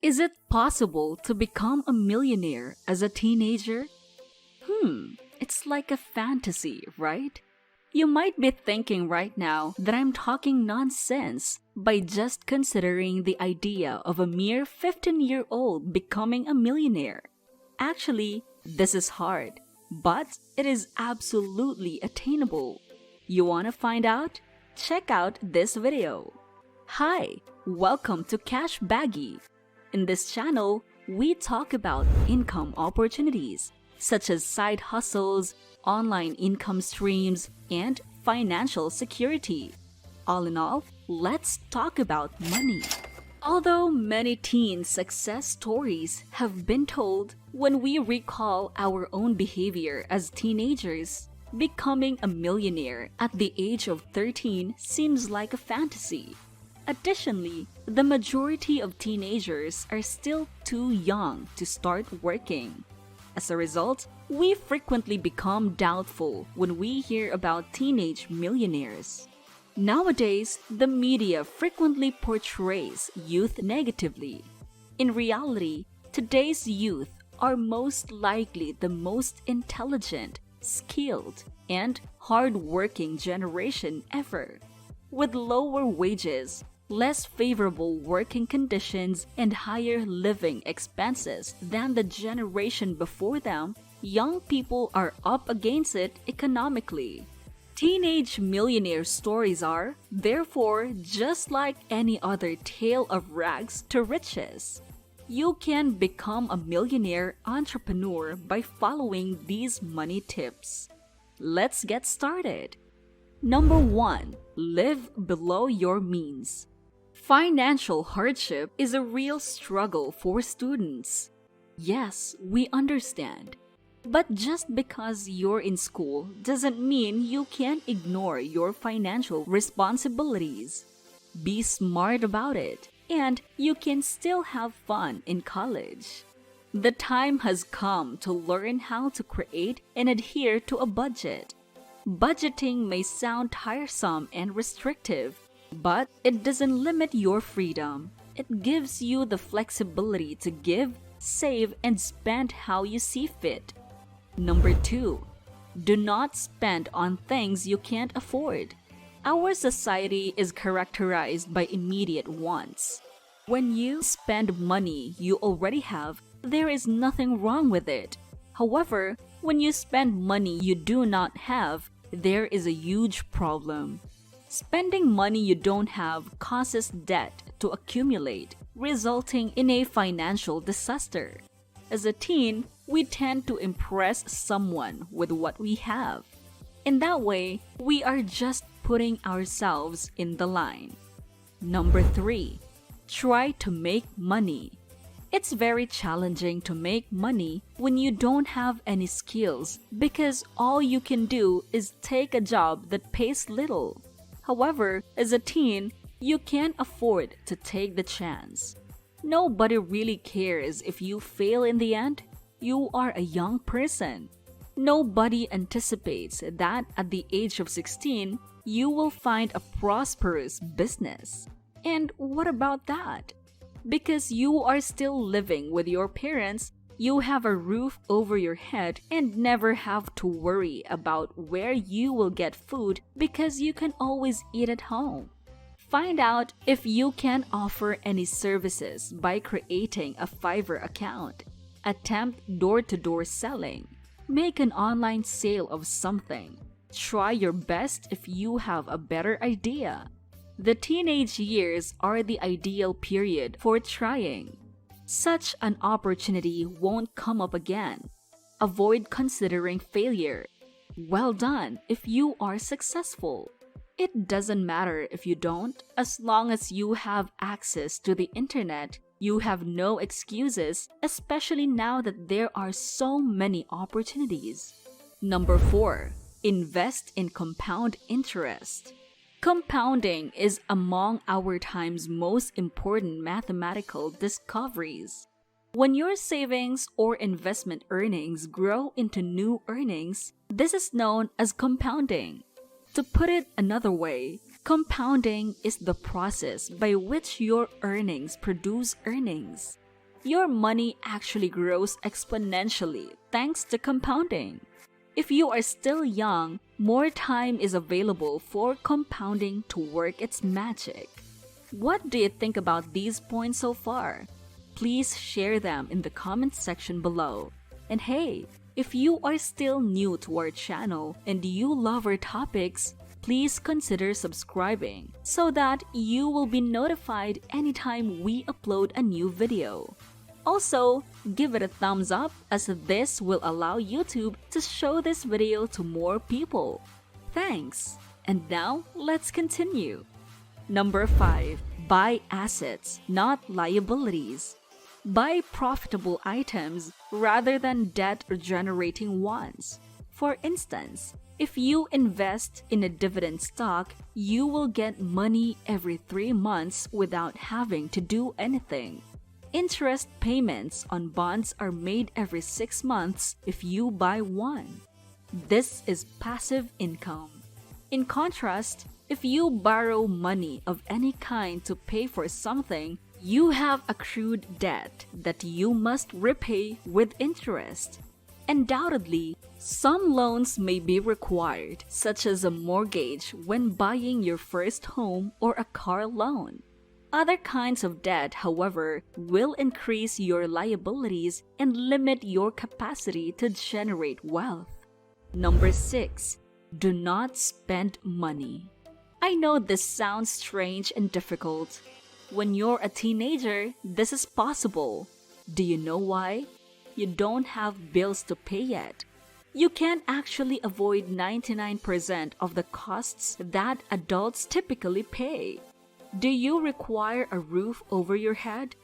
Is it possible to become a millionaire as a teenager? It's like a fantasy, right? You might be thinking right now that I'm talking nonsense by just considering the idea of a mere 15-year-old becoming a millionaire. Actually, this is hard, but it is absolutely attainable. You want to find out? Check out this video. Hi, welcome to Cash Baggy. In this channel, we talk about income opportunities, such as side hustles, online income streams, and financial security. All in all, let's talk about money. Although many teen success stories have been told, when we recall our own behavior as teenagers, becoming a millionaire at the age of 13 seems like a fantasy. Additionally, the majority of teenagers are still too young to start working. As a result, we frequently become doubtful when we hear about teenage millionaires. Nowadays, the media frequently portrays youth negatively. In reality, today's youth are most likely the most intelligent, skilled, and hard-working generation ever. With lower wages, less favorable working conditions, and higher living expenses than the generation before them, young people are up against it economically. Teenage millionaire stories are, therefore, just like any other tale of rags to riches. You can become a millionaire entrepreneur by following these money tips. Let's get started. Number 1. Live below your means. Financial hardship is a real struggle for students. Yes, we understand. But just because you're in school doesn't mean you can't ignore your financial responsibilities. Be smart about it, and you can still have fun in college. The time has come to learn how to create and adhere to a budget. Budgeting may sound tiresome and restrictive, but it doesn't limit your freedom. It gives you the flexibility to give, save, and spend how you see fit. Number 2. Do not spend on things you can't afford. Our society is characterized by immediate wants. When you spend money you already have, there is nothing wrong with it. However, when you spend money you do not have, there is a huge problem. Spending money you don't have causes debt to accumulate, resulting in a financial disaster. As a teen, we tend to impress someone with what we have. In that way, we are just putting ourselves in the line. Number 3. Try to make money. It's very challenging to make money when you don't have any skills because all you can do is take a job that pays little. However, as a teen, you can't afford to take the chance. Nobody really cares if you fail in the end. You are a young person. Nobody anticipates that at the age of 16, you will find a prosperous business. And what about that? Because you are still living with your parents, you have a roof over your head and never have to worry about where you will get food because you can always eat at home. Find out if you can offer any services by creating a Fiverr account. Attempt door-to-door selling. Make an online sale of something. Try your best if you have a better idea. The teenage years are the ideal period for trying. Such an opportunity won't come up again. Avoid considering failure. Well done if you are successful. It doesn't matter if you don't, as long as you have access to the internet. You have no excuses, especially now that there are so many opportunities. Number 4. Invest in compound interest. Compounding is among our time's most important mathematical discoveries. When your savings or investment earnings grow into new earnings, this is known as compounding. To put it another way, compounding is the process by which your earnings produce earnings. your money actually grows exponentially thanks to compounding. If you are still young, more time is available for compounding to work its magic. What do you think about these points so far? Please share them in the comment section below. And hey, if you are still new to our channel and you love our topics, please consider subscribing so that you will be notified anytime we upload a new video. Also, give it a thumbs up as this will allow YouTube to show this video to more people. Thanks! And now, let's continue. Number 5. Buy assets, not liabilities. Buy profitable items rather than debt-generating ones. For instance, if you invest in a dividend stock, you will get money every 3 months without having to do anything. Interest payments on bonds are made every 6 months if you buy one. This is passive income. In contrast, if you borrow money of any kind to pay for something, you have accrued debt that you must repay with interest. Undoubtedly, some loans may be required, such as a mortgage when buying your first home or a car loan. Other kinds of debt, however, will increase your liabilities and limit your capacity to generate wealth. Number 6. Do not spend money. I know this sounds strange and difficult. When you're a teenager, this is possible. Do you know why? You don't have bills to pay yet. You can actually avoid 99% of the costs that adults typically pay. Do you require a roof over your head?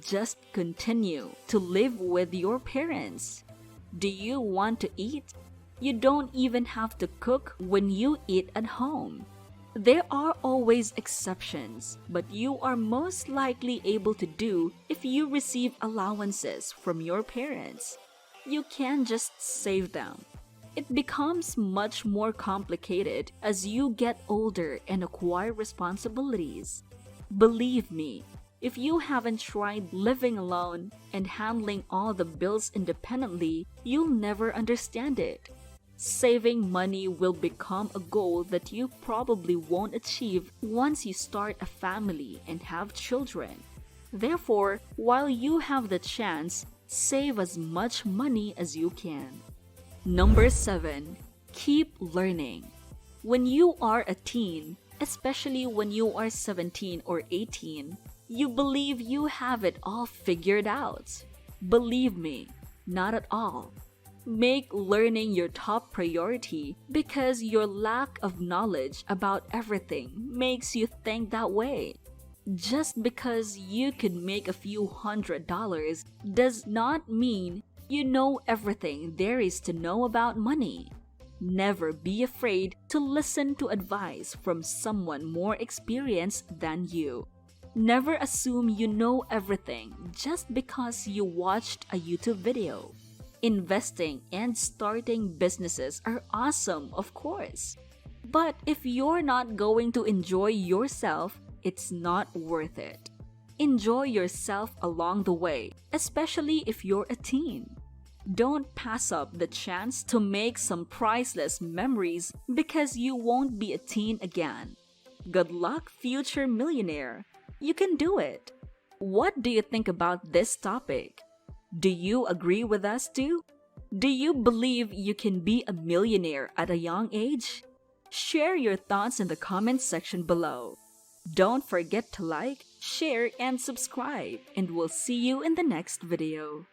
Just continue to live with your parents. Do you want to eat? You don't even have to cook when you eat at home. There are always exceptions, but you are most likely able to do if you receive allowances from your parents. You can just save them. It becomes much more complicated as you get older and acquire responsibilities. Believe me, if you haven't tried living alone and handling all the bills independently, you'll never understand it. Saving money will become a goal that you probably won't achieve once you start a family and have children. Therefore, while you have the chance, save as much money as you can. Number 7. Keep learning. When you are a teen, especially when you are 17 or 18, you believe you have it all figured out. Believe me, not at all. Make learning your top priority because your lack of knowledge about everything makes you think that way. Just because you can make a few $100s does not mean you know everything there is to know about money. Never be afraid to listen to advice from someone more experienced than you. Never assume you know everything just because you watched a YouTube video. Investing and starting businesses are awesome, of course. But if you're not going to enjoy yourself, it's not worth it. Enjoy yourself along the way, especially if you're a teen. Don't pass up the chance to make some priceless memories because you won't be a teen again. Good luck, future millionaire. You can do it. What do you think about this topic? Do you agree with us too? Do you believe you can be a millionaire at a young age? Share your thoughts in the comments section below. Don't forget to like, share, and subscribe, and we'll see you in the next video.